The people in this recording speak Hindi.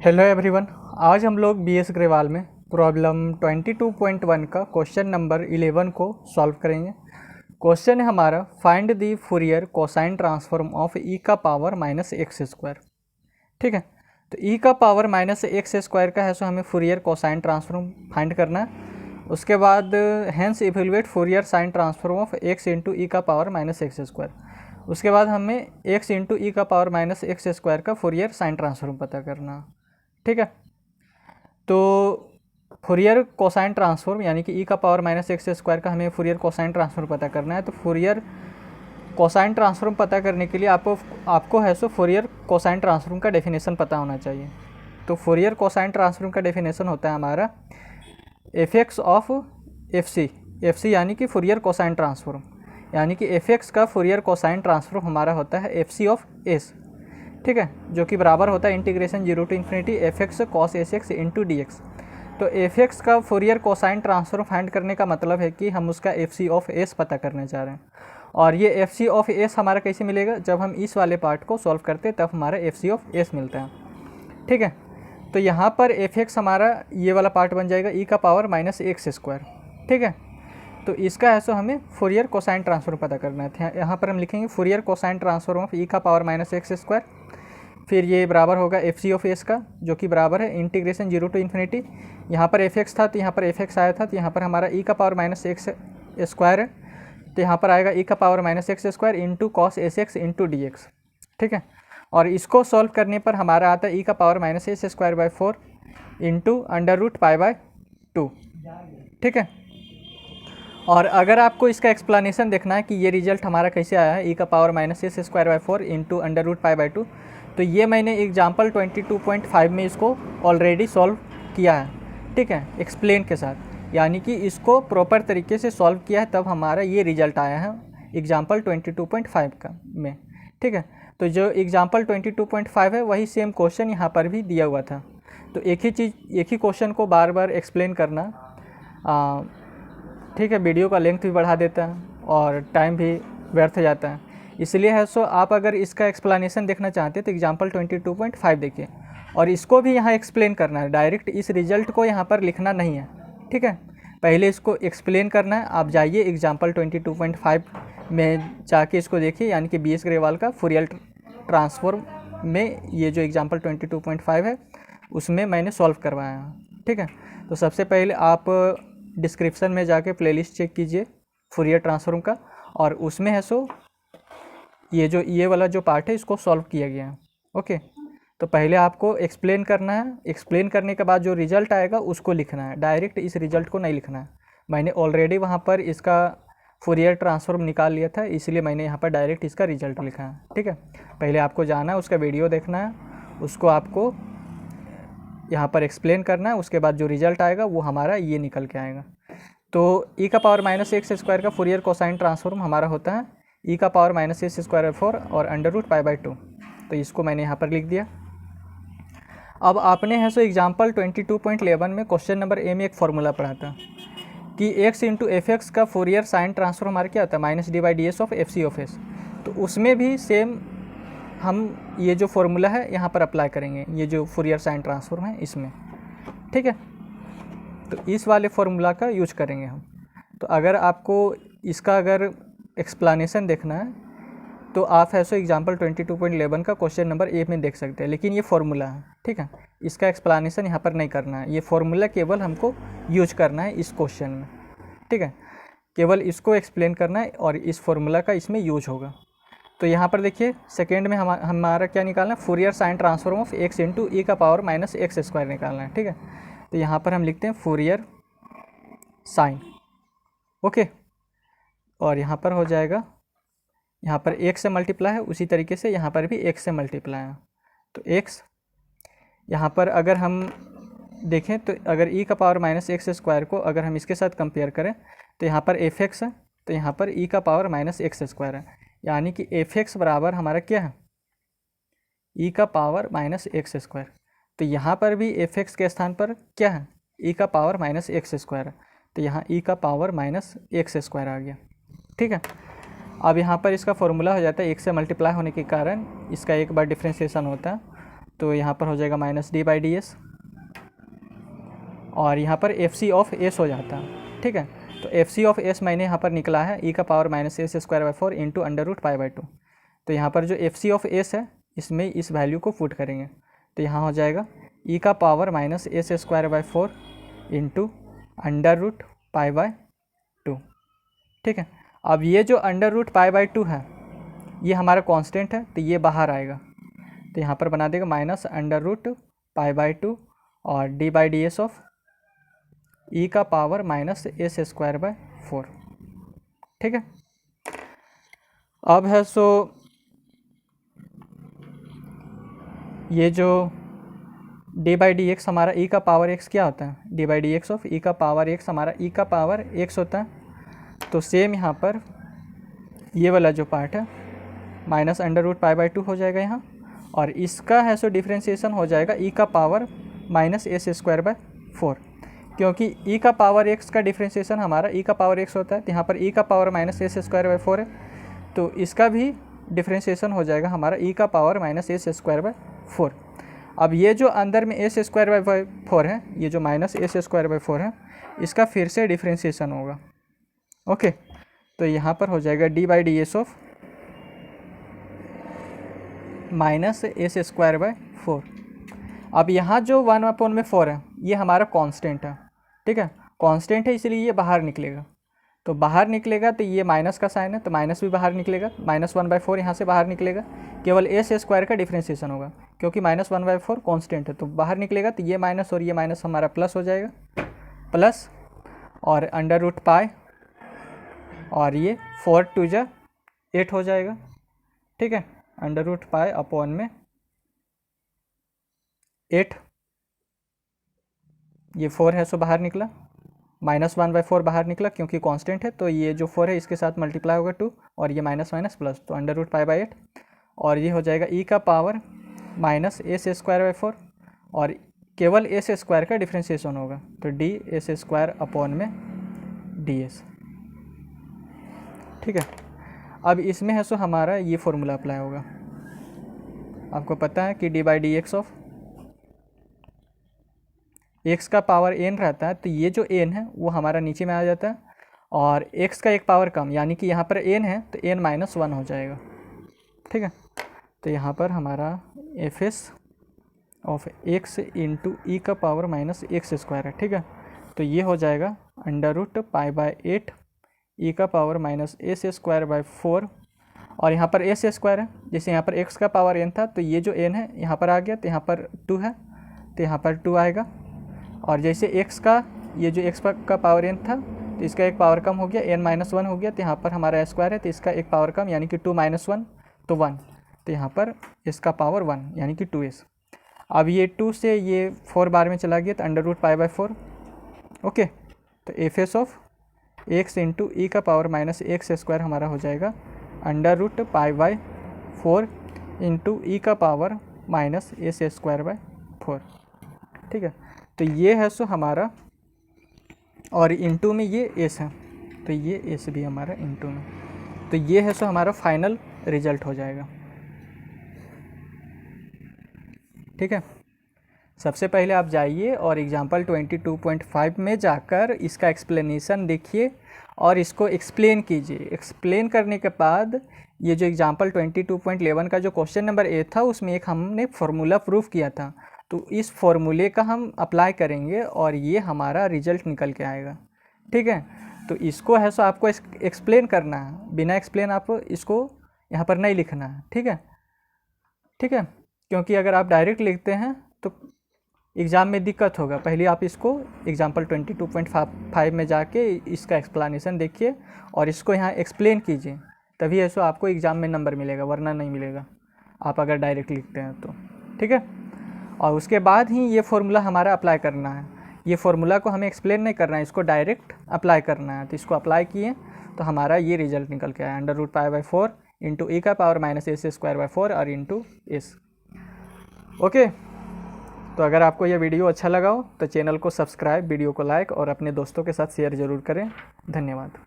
Hello everyone. आज हम लोग बीएस ग्रेवाल में प्रॉब्लम 22.1 का क्वेश्चन नंबर 11 को सॉल्व करेंगे। क्वेश्चन है हमारा find the Fourier cosine transform of E का पावर माइनस एक्स स्क्वायर। ठीक है, तो ई का पावर माइनस एक्स स्क्वायर का है सो हमें फूरियर कोसाइन ट्रांसफॉर्म फाइंड करना है। उसके बाद hence evaluate Fourier sine transform of X into E का पावर माइनस एक्स स्क्वायर। उसके बाद हमें एक्स इंटू ई का पावर माइनस एक्स स्क्वायर का फूरियर साइन ट्रांसफॉर्म पता करना। ठीक है, तो फूरियर कोसाइन ट्रांसफॉर्म यानी कि ई का पावर माइनस एक्स स्क्वायर का हमें फूरियर कोसाइन ट्रांसफॉर्म पता करना है। तो फूरियर कोसाइन ट्रांसफॉर्म पता करने के लिए आपको है सो फूरियर कोसाइन ट्रांसफॉर्म का डेफिनेशन पता होना चाहिए। तो फूरियर कोसाइन ट्रांसफॉर्म का डेफिनेशन होता है हमारा F X of F C यानी कि फूरियर कोसाइन ट्रांसफॉर्म, यानी कि एफ एक्स का फूरियर कोसाइन ट्रांसफॉर्म हमारा होता है एफ सी ऑफ एस। ठीक है, जो कि बराबर होता है integration 0 to infinity F X cos S X into D X. तो एफ एक्स का फूरियर कोसाइन ट्रांसफॉर्म फाइंड करने का मतलब है कि हम उसका एफ सी ऑफ एस पता करने जा रहे हैं। और ये एफ सी ऑफ एस हमारा कैसे मिलेगा, जब हम इस वाले पार्ट को सॉल्व करते हैं तब हमारा एफ सी ऑफ एस मिलता है। ठीक है, तो यहाँ पर एफ एक्स हमारा ये वाला पार्ट बन जाएगा ई का पावर माइनस एक्स स्क्वायर। ठीक है, तो इसका है सो हमें फूरियर कोसाइन ट्रांसफॉर्म पता करना है। यहाँ पर हम लिखेंगे Fourier cosine transform of E का पावर माइनस एक्स स्क्वायर, फिर ये बराबर होगा एफ सी ऑफ एस का, जो कि बराबर है इंटीग्रेशन 0 टू इन्फिनिटी। यहाँ पर एफ एक्स था तो यहाँ पर एफ एक्स आया था, तो यहाँ पर हमारा ई का पावर माइनस एक्स स्क्वायर है, तो यहाँ पर आएगा ई का power minus X square into cos S X into D x. ठीक है, और इसको सॉल्व करने पर हमारा आता है ई का power minus S square by 4 into under root pi by 2। ठीक है, और अगर आपको इसका एक्सप्लेनेशन देखना है कि ये रिजल्ट हमारा कैसे आया है ई का power minus S square by 4 into under root pi by 2, तो ये मैंने एग्जाम्पल 22.5 में इसको ऑलरेडी सॉल्व किया है। ठीक है, एक्सप्लेन के साथ, यानी कि इसको प्रॉपर तरीके से सॉल्व किया है तब हमारा ये रिजल्ट आया है एग्जाम्पल 22.5 का में। ठीक है, तो जो एग्जाम्पल 22.5 है वही सेम क्वेश्चन यहाँ पर भी दिया हुआ था। तो एक ही क्वेश्चन को बार बार एक्सप्लेन करना ठीक है, वीडियो का लेंथ भी बढ़ा देता है और टाइम भी व्यर्थ जाता है। इसलिए है सो आप अगर इसका एक्सप्लेनेशन देखना चाहते हैं तो एग्जाम्पल 22.5 देखिए, और इसको भी यहाँ एक्सप्लेन करना है। डायरेक्ट इस रिजल्ट को यहाँ पर लिखना नहीं है। ठीक है, पहले इसको एक्सप्लेन करना है। आप जाइए एग्जाम्पल 22.5 में जाके इसको देखिए, यानी कि बीएस ग्रेवाल का फूरियर ट्रांसफॉर्म में ये जो एग्जाम्पल 22.5 है उसमें मैंने सॉल्व करवाया है। ठीक है, तो सबसे पहले आप डिस्क्रिप्शन में जाके प्लेलिस्ट चेक कीजिए फूरियर ट्रांसफॉर्म का, और उसमें है सो ये वाला जो पार्ट है इसको सॉल्व किया गया है। ओके, तो पहले आपको एक्सप्लेन करना है, एक्सप्लेन करने के बाद जो रिजल्ट आएगा उसको लिखना है, डायरेक्ट इस रिजल्ट को नहीं लिखना है। मैंने ऑलरेडी वहाँ पर इसका फूरियर ट्रांसफॉर्म निकाल लिया था, इसलिए मैंने यहाँ पर डायरेक्ट इसका रिजल्ट लिखा है। ठीक है, पहले आपको जाना है, उसका वीडियो देखना है, उसको आपको यहाँ पर एक्सप्लेन करना है, उसके बाद जो रिजल्ट आएगा वो हमारा ये निकल के आएगा। तो ई का पावर माइनस एक्स स्क्वायर का फूरियर कोसाइन ट्रांसफॉर्म हमारा होता है ई का पावर माइनस एस स्क्वायर 4 और अंडर रूट पाई बाई 2। तो इसको मैंने यहाँ पर लिख दिया। अब आपने है सो एग्जाम्पल 22.11 में क्वेश्चन नंबर ए में एक फार्मूला पढ़ा था कि एक्स इंटू एफ एक्स का फूरियर साइन ट्रांसफॉर्म हमारा क्या होता है minus D by D S of F C of S. तो उसमें भी सेम हम ये जो फार्मूला है यहाँ पर अप्लाई करेंगे, ये जो फूरियर साइन ट्रांसफॉर्म है इसमें। ठीक है, तो इस वाले फार्मूला का यूज करेंगे हम। तो अगर आपको इसका अगर एक्सप्लेनेशन देखना है तो आप है सो एग्जाम्पल 22.11 का क्वेश्चन नंबर ए में देख सकते हैं, लेकिन ये फार्मूला है। ठीक है, इसका एक्सप्लेनेशन यहाँ पर नहीं करना है, ये फार्मूला केवल हमको यूज करना है इस क्वेश्चन में। ठीक है, केवल इसको एक्सप्लेन करना है और इस फार्मूला का इसमें यूज होगा। तो यहाँ पर देखिए सेकेंड में हमारा क्या निकालना है, Fourier sine transform of X into E का पावर माइनस एक्स स्क्वायर निकालना है। ठीक है, तो यहाँ पर हम लिखते हैं फूरियर साइन। ओके, और यहाँ पर हो जाएगा, यहाँ पर x से मल्टीप्लाई है, उसी तरीके से यहाँ पर भी x से मल्टीप्लाई है। तो x यहाँ पर अगर हम देखें तो अगर e का पावर माइनस एक्स स्क्वायर को अगर हम इसके साथ कंपेयर करें तो यहाँ पर एफ एक्स है, तो यहाँ पर e का पावर माइनस एक्स स्क्वायर है, यानी कि एफ एक्स बराबर हमारा क्या है e का पावर माइनस एक्स स्क्वायर। तो यहाँ पर भी एफ एक्स के स्थान पर क्या है e का पावर माइनस एक्स स्क्वायर है, तो यहाँ e का पावर माइनस एक्स स्क्वायर आ गया। ठीक है, अब यहाँ पर इसका फॉर्मूला हो जाता है एक से मल्टीप्लाई होने के कारण इसका एक बार डिफ्रेंशिएशन होता है, तो यहाँ पर हो जाएगा minus D by D S, और यहाँ पर एफ सी ऑफ एस हो जाता है। ठीक है, तो एफ सी ऑफ एस मैंने यहाँ पर निकला है ई का power minus S square by 4 into under root pi by 2। तो यहाँ पर जो एफ सी ऑफ एस है इसमें इस वैल्यू को पुट करेंगे, तो यहाँ हो जाएगा ई का power minus S square by 4 into under root pi by 2। ठीक है, अब ये जो अंडर रूट पाई बाई 2 है ये हमारा कांस्टेंट है, तो ये बाहर आएगा, तो यहाँ पर बना देगा minus under root pi by 2 और D by D S of E का power minus S square by 4। ठीक है, अब है सो ये जो डी बाई डी एक्स हमारा ई का पावर एक्स क्या होता है, D by D X of E का पावर एक्स हमारा ई का पावर एक्स होता है। तो सेम यहाँ पर ये वाला जो पार्ट है minus under root pi by 2 हो जाएगा यहाँ, और इसका है सो डिफ्रेंशिएशन हो जाएगा ई का power minus S square by 4, क्योंकि ई का पावर एक्स का डिफ्रेंशिएशन हमारा ई का पावर एक्स होता है, तो यहाँ पर ई का power minus S square by 4 है, तो इसका भी डिफ्रेंशिएशन हो जाएगा हमारा ई का power minus S square by 4। अब ये जो अंदर में एस स्क्वायर बाय 4 है, ये जो माइनस एस स्क्वायर बाय 4 है, इसका फिर से डिफ्रेंशिएशन होगा। ओके, तो यहाँ पर हो जाएगा D by D S of minus S square by 4। अब यहाँ जो 1/4 है ये हमारा कांस्टेंट है। ठीक है, कांस्टेंट है इसलिए ये बाहर निकलेगा, तो बाहर निकलेगा तो ये माइनस का साइन है, तो माइनस भी बाहर निकलेगा, माइनस 1/4 यहाँ से बाहर निकलेगा, केवल एस स्क्वायर का डिफ्रेंशिएशन होगा, क्योंकि माइनस 1/4 कांस्टेंट है, तो बाहर निकलेगा, तो ये माइनस और ये माइनस हमारा प्लस हो जाएगा, प्लस और अंडर रूट पाई, और ये 4 2 जा 8 हो जाएगा। ठीक है, अंडर रूट पाई अपॉन में 8, ये 4 है सो बाहर निकला, माइनस 1/4 बाहर निकला क्योंकि कांस्टेंट है, तो ये जो 4 है इसके साथ मल्टीप्लाई होगा 2, और ये माइनस माइनस प्लस, तो अंडर रूट पाई बाई 8, और ये हो जाएगा ई का power minus S square by 4, और केवल एस स्क्वायर का डिफ्रेंशिएशन होगा, तो डी एस स्क्वायर अपॉन में डी एस। ठीक है, अब इसमें है सो हमारा ये फॉर्मूला अप्लाई होगा। आपको पता है कि D by D X of x का पावर एन रहता है, तो ये जो एन है वो हमारा नीचे में आ जाता है, और एक्स का एक पावर कम, यानी कि यहाँ पर एन है तो एन माइनस 1 हो जाएगा। ठीक है, तो यहाँ पर हमारा F S of X into E का पावर माइनस एक्स स्क्वायर है। ठीक है, तो ये हो जाएगा अंडर रूट पाई बाई 8 ई का power minus S square by 4, और यहाँ पर एस स्क्वायर है, जैसे यहाँ पर एक्स का पावर एन था तो ये जो एन है यहाँ पर आ गया, तो यहाँ पर 2 है तो यहाँ पर 2 आएगा, और जैसे एक्स का ये जो एक्स का पावर एन था तो इसका एक पावर कम हो गया, एन माइनस 1 हो गया, तो यहाँ पर हमारा स्क्वायर है तो इसका एक पावर कम, यानी कि 2 माइनस 1 तो 1, तो यहाँ पर इसका पावर 1 यानी कि 2s। अब ये 2 से ये 4 बार में चला गया तो under root pi by 4। Okay, तो F S of X into E का पावर माइनस एक्स स्क्वायर हमारा हो जाएगा under root pi by 4 into E का power minus S square by 4। ठीक है, तो ये है सो हमारा, और इंटू में ये एस है तो ये एस भी हमारा इंटू में, तो ये है सो हमारा फाइनल रिजल्ट हो जाएगा। ठीक है, सबसे पहले आप जाइए और एग्जाम्पल 22.5 में जाकर इसका एक्सप्लेनेशन देखिए और इसको एक्सप्लेन कीजिए। एक्सप्लेन करने के बाद ये जो एग्जाम्पल 22.11 का जो क्वेश्चन नंबर ए था उसमें एक हमने फार्मूला प्रूफ किया था, तो इस फार्मूले का हम अप्लाई करेंगे और ये हमारा रिजल्ट निकल के आएगा। ठीक है, तो इसको है सो आपको एक्सप्लेन करना है, बिना एक्सप्लेन आप इसको यहाँ पर नहीं लिखना है। ठीक है, ठीक है, क्योंकि अगर आप डायरेक्ट लिखते हैं तो एग्ज़ाम में दिक्कत होगा। पहले आप इसको एग्जाम्पल 22.5 में जाके इसका एक्सप्लेनेशन देखिए और इसको यहाँ एक्सप्लेन कीजिए, तभी ऐसा आपको एग्ज़ाम में नंबर मिलेगा, वरना नहीं मिलेगा आप अगर डायरेक्ट लिखते हैं तो। ठीक है, और उसके बाद ही ये फार्मूला हमारा अप्लाई करना है। ये फार्मूला को हमें एक्सप्लेन नहीं करना है, इसको डायरेक्ट अप्लाई करना है। तो इसको अप्लाई किए तो हमारा ये रिजल्ट निकल के आया, under root pi by 4 into E का power minus S square by 4 और इंटू एस। ओके, तो अगर आपको यह वीडियो अच्छा लगा हो तो चैनल को सब्सक्राइब, वीडियो को लाइक और अपने दोस्तों के साथ शेयर ज़रूर करें। धन्यवाद।